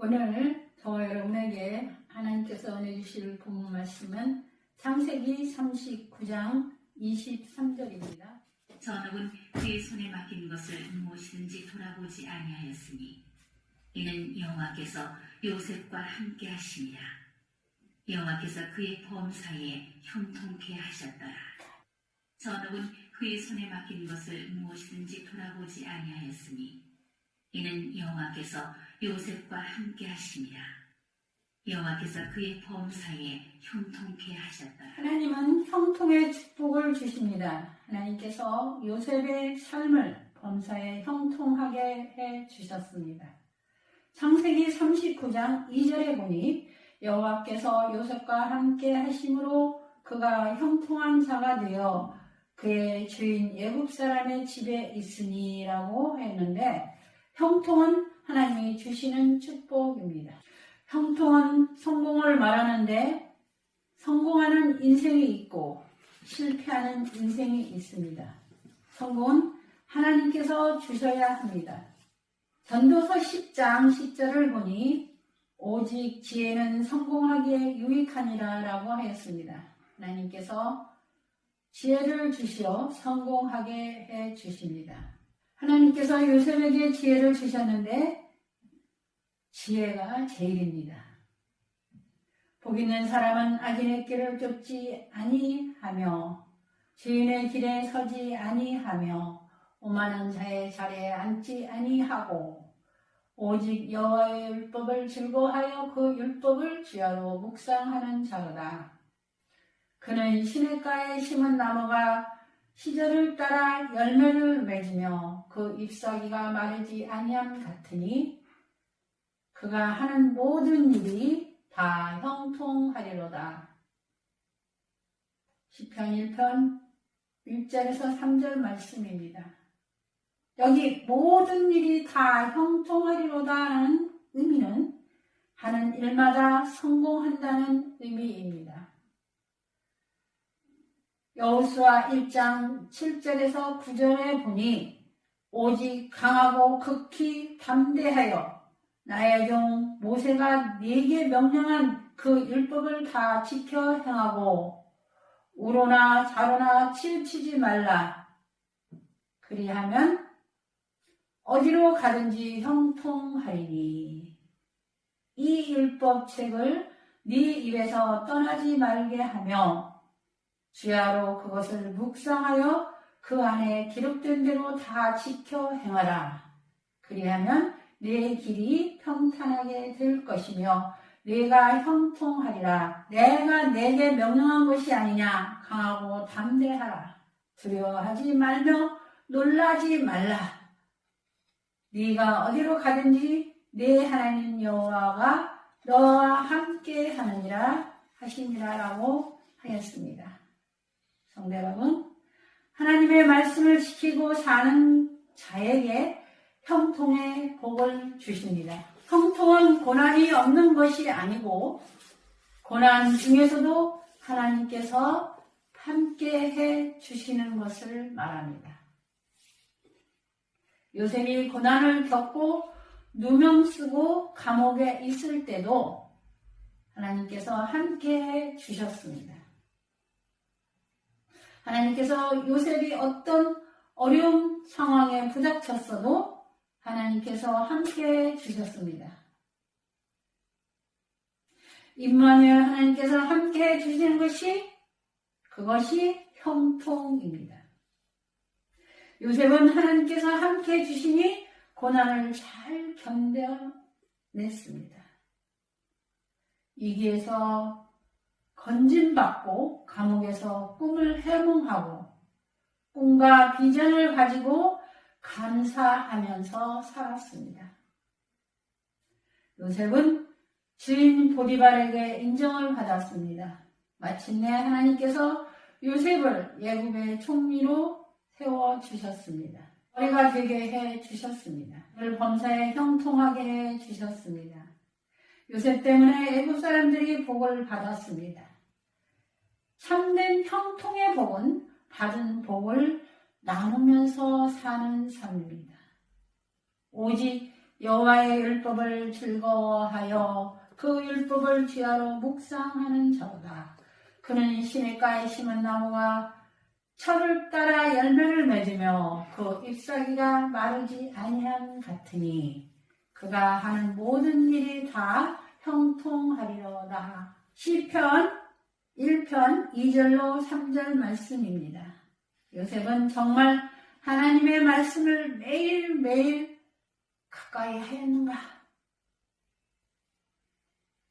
오늘 저와 여러분에게 하나님께서 은혜 주실 본문 말씀은 창세기 39장 23절입니다. 전업은 그의 손에 맡긴 것을 무엇이든지 돌아보지 아니하였으니 이는 여호와께서 요셉과 함께 하시니라. 여호와께서 그의 범사에 형통케 하셨더라. 전업은 그의 손에 맡긴 것을 무엇이든지 돌아보지 아니하였으니 이는 여호와께서 요셉과 함께 하시니라. 여호와께서 그의 범사에 형통케 하셨더라. 하나님은 형통의 축복을 주십니다. 하나님께서 요셉의 삶을 범사에 형통하게 해 주셨습니다. 창세기 39장 2절에 보니 여호와께서 요셉과 함께 하심으로 그가 형통한 자가 되어 그의 주인 애굽 사람의 집에 있으니라고 했는데, 형통은 하나님이 주시는 축복입니다. 형통은 성공을 말하는데 성공하는 인생이 있고 실패하는 인생이 있습니다. 성공은 하나님께서 주셔야 합니다. 전도서 10장 10절을 보니 오직 지혜는 성공하기에 유익하니라 라고 하였습니다. 하나님께서 지혜를 주시어 성공하게 해 주십니다. 하나님께서 요셉에게 지혜를 주셨는데 지혜가 제일입니다. 복 있는 사람은 악인의 길을 쫓지 아니하며 주인의 길에 서지 아니하며 오만한 자의 자리에 앉지 아니하고 오직 여호와의 율법을 즐거워하여 그 율법을 주야로 묵상하는 자로다. 그는 시냇가에 심은 나무가 시절을 따라 열매를 맺으며 그 잎사귀가 마르지 아니함 같으니 그가 하는 모든 일이 다 형통하리로다. 시편 1편 1절에서 3절 말씀입니다. 여기 모든 일이 다 형통하리로다는 의미는 하는 일마다 성공한다는 의미입니다. 여호수아 1장 7절에서 9절에 보니 오직 강하고 극히 담대하여 나의 종 모세가 네게 명령한 그 율법을 다 지켜 행하고 우로나 좌로나 치우치지 말라. 그리하면 어디로 가든지 형통하리니 이 율법책을 네 입에서 떠나지 말게 하며 주야로 그것을 묵상하여 그 안에 기록된 대로 다 지켜 행하라. 그리하면 네 길이 평탄하게 될 것이며 네가 형통하리라. 내가 내게 명령한 것이 아니냐. 강하고 담대하라. 두려워하지 말며 놀라지 말라. 네가 어디로 가든지 네 하나님 여호와가 너와 함께 하느니라 하시니라 라고 하였습니다. 성도 여러분, 하나님의 말씀을 지키고 사는 자에게 형통의 복을 주십니다. 형통은 고난이 없는 것이 아니고 고난 중에서도 하나님께서 함께 해 주시는 것을 말합니다. 요셉이 고난을 겪고 누명 쓰고 감옥에 있을 때도 하나님께서 함께 해 주셨습니다. 하나님께서 요셉이 어떤 어려운 상황에 부닥쳤어도 하나님께서 함께 주셨습니다. 임마누엘 하나님께서 함께 주시는 그것이 형통입니다. 요셉은 하나님께서 함께 주시니 고난을 잘 견뎌냈습니다. 위기에서 건진받고 감옥에서 꿈을 해몽하고 꿈과 비전을 가지고 감사하면서 살았습니다. 요셉은 주인 보디발에게 인정을 받았습니다. 마침내 하나님께서 요셉을 애굽의 총리로 세워주셨습니다. 머리가 되게 해주셨습니다. 그를 범사에 형통하게 해주셨습니다. 요셉 때문에 애굽 사람들이 복을 받았습니다. 참된 형통의 복은 받은 복을 나누면서 사는 삶입니다. 오직 여호와의 율법을 즐거워하여 그 율법을 주야로 묵상하는 자로다. 그는 시냇가에 심은 나무가 철을 따라 열매를 맺으며 그 잎사귀가 마르지 아니함 같으니 그가 하는 모든 일이 다 형통하리로다. 시편 1편 2절로 3절 말씀입니다. 요셉은 정말 하나님의 말씀을 매일매일 가까이 하였는가?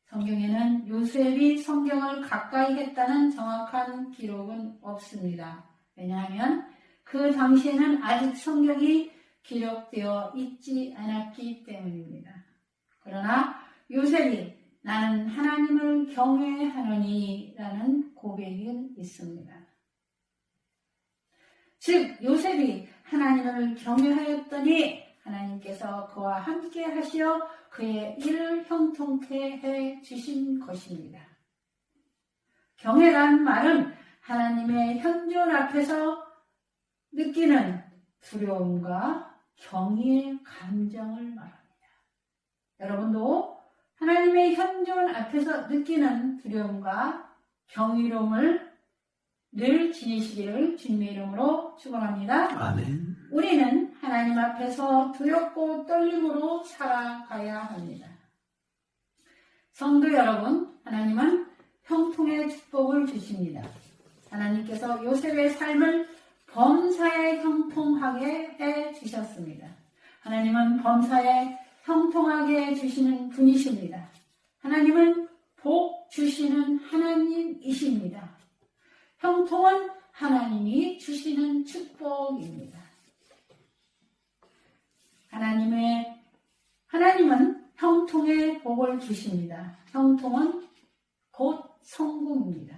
성경에는 요셉이 성경을 가까이 했다는 정확한 기록은 없습니다. 왜냐하면 그 당시에는 아직 성경이 기록되어 있지 않았기 때문입니다. 그러나 요셉이 나는 하나님을 경외하노니 라는 고백이 있습니다. 즉 요셉이 하나님을 경외하였더니 하나님께서 그와 함께 하시어 그의 일을 형통케 해 주신 것입니다. 경외란 말은 하나님의 현존 앞에서 느끼는 두려움과 경의의 감정을 말합니다. 여러분도 하나님의 현존 앞에서 느끼는 두려움과 경이로움을 늘 지니시기를 주님의 이름으로 축원합니다. 아멘. 우리는 하나님 앞에서 두렵고 떨림으로 살아가야 합니다. 성도 여러분, 하나님은 형통의 축복을 주십니다. 하나님께서 요셉의 삶을 범사에 형통하게 해 주셨습니다. 하나님은 범사에 형통하게 해 주시는 분이십니다. 하나님은 복 주시는 하나님이십니다. 형통은 하나님이 주시는 축복입니다. 하나님은 형통의 복을 주십니다. 형통은 곧 성공입니다.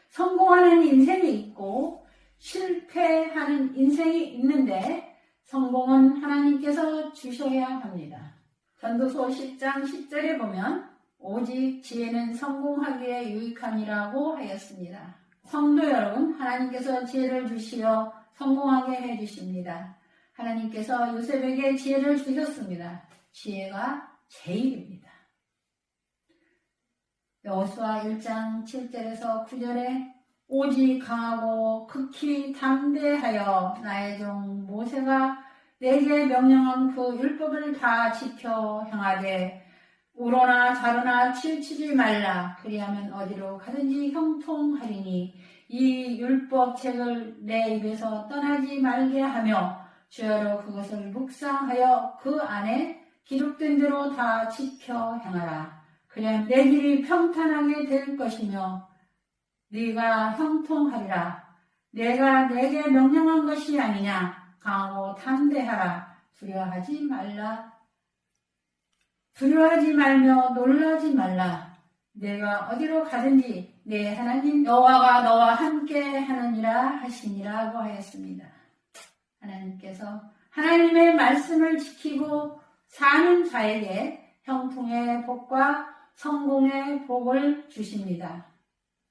성공하는 인생이 있고 실패하는 인생이 있는데 성공은 하나님께서 주셔야 합니다. 전도서 10장 10절에 보면 오직 지혜는 성공하기에 유익하니라고 하였습니다. 성도 여러분, 하나님께서 지혜를 주시어 성공하게 해주십니다. 하나님께서 요셉에게 지혜를 주셨습니다. 지혜가 제일입니다. 여호수아 1장 7절에서 9절에 오직 강하고 극히 담대하여 나의 종 모세가 내게 명령한 그 율법을 다 지켜 행하되 우로나 자로나 치우치지 말라. 그리하면 어디로 가든지 형통하리니 이 율법책을 내 입에서 떠나지 말게 하며 주야로 그것을 묵상하여 그 안에 기록된 대로 다 지켜 행하라. 그리하면 내 길이 평탄하게 될 것이며 네가 형통하리라. 내가 내게 명령한 것이 아니냐. 강하고 담대하라. 두려워하지 말라. 두려워하지 말며 놀라지 말라. 내가 어디로 가든지 내 하나님 여호와가 너와 함께 하느니라 하시니라고 하였습니다. 하나님께서 하나님의 말씀을 지키고 사는 자에게 형통의 복과 성공의 복을 주십니다.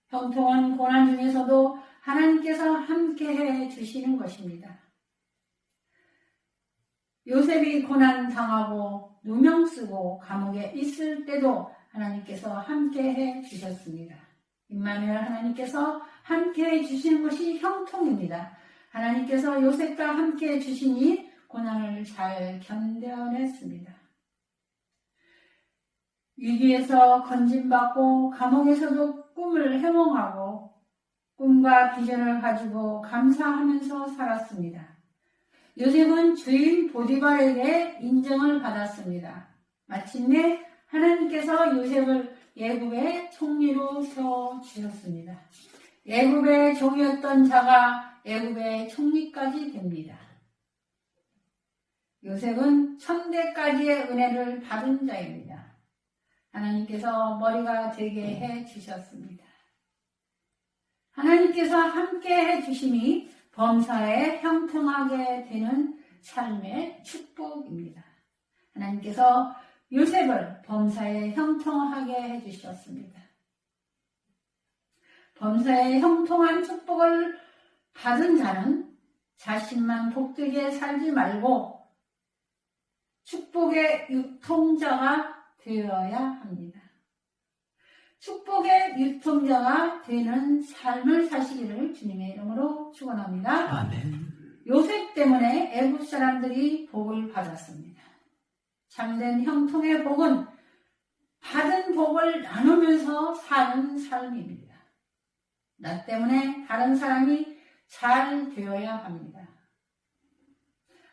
형통은 고난 중에서도 하나님께서 함께해 주시는 것입니다. 요셉이 고난 당하고 누명 쓰고 감옥에 있을 때도 하나님께서 함께해 주셨습니다. 임마누엘 하나님께서 함께해 주시는 것이 형통입니다. 하나님께서 요셉과 함께해 주시니 고난을 잘 견뎌냈습니다. 위기에서 건진받고 감옥에서도 꿈을 해몽하고 꿈과 비전을 가지고 감사하면서 살았습니다. 요셉은 주인 보디발에게 인정을 받았습니다. 마침내 하나님께서 요셉을 애굽의 총리로 세워주셨습니다. 애굽의 종이었던 자가 애굽의 총리까지 됩니다. 요셉은 천대까지의 은혜를 받은 자입니다. 하나님께서 머리가 되게 해주셨습니다. 하나님께서 함께 해주심이 범사에 형통하게 되는 삶의 축복입니다. 하나님께서 요셉을 범사에 형통하게 해주셨습니다. 범사에 형통한 축복을 받은 자는 자신만 복되게 살지 말고 축복의 유통자가 되어야 합니다. 축복의 유통자가 되는 삶을 사시기를 주님의 이름으로 축원합니다. 아멘. 요셉 때문에 애굽 사람들이 복을 받았습니다. 참된 형통의 복은 받은 복을 나누면서 사는 삶입니다. 나 때문에 다른 사람이 잘 되어야 합니다.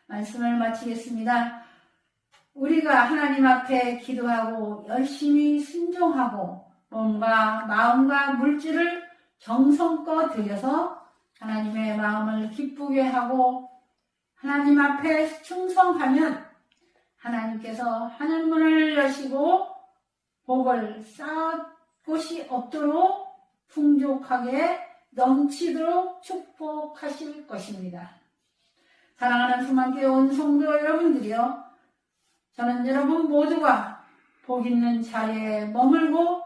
말씀을 마치겠습니다. 우리가 하나님 앞에 기도하고 열심히 순종하고 몸과 마음과 물질을 정성껏 들여서 하나님의 마음을 기쁘게 하고 하나님 앞에 충성하면 하나님께서 하늘문을 여시고 복을 쌓을 곳이 없도록 풍족하게 넘치도록 축복하실 것입니다. 사랑하는 수만교회 온 성도 여러분들이요, 저는 여러분 모두가 복 있는 자리에 머물고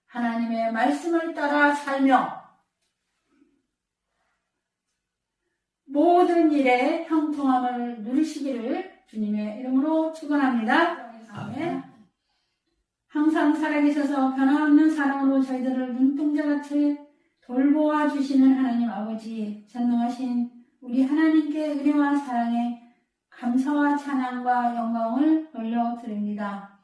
하나님의 말씀을 따라 살며 모든 일에 형통함을 누리시기를 주님의 이름으로 축원합니다. 아멘. 항상 살아계셔서 변함없는 사랑으로 저희들을 눈동자같이 돌보아 주시는 하나님 아버지, 전능하신 우리 하나님께 은혜와 사랑에 감사와 찬양과 영광을 돌려드립니다.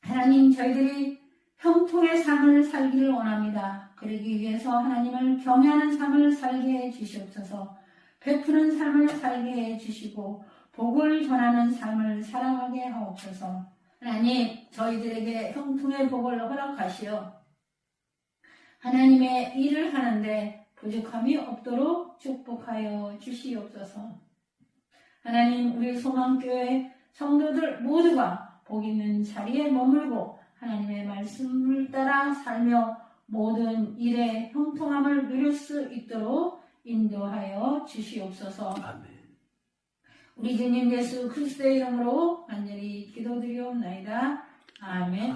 하나님, 저희들이 형통의 삶을 살기를 원합니다. 그러기 위해서 하나님을 경외하는 삶을 살게 해 주시옵소서. 베푸는 삶을 살게 해 주시고 복을 전하는 삶을 살아가게 하옵소서. 하나님, 저희들에게 형통의 복을 허락하시어 하나님의 일을 하는데 부족함이 없도록 축복하여 주시옵소서. 하나님, 우리 소망교회 성도들 모두가 복 있는 자리에 머물고 하나님의 말씀을 따라 살며 모든 일에 형통함을 누릴 수 있도록 인도하여 주시옵소서. 아멘. 우리 주님 예수 그리스도의 이름으로 간절히 기도드리옵나이다. 아멘.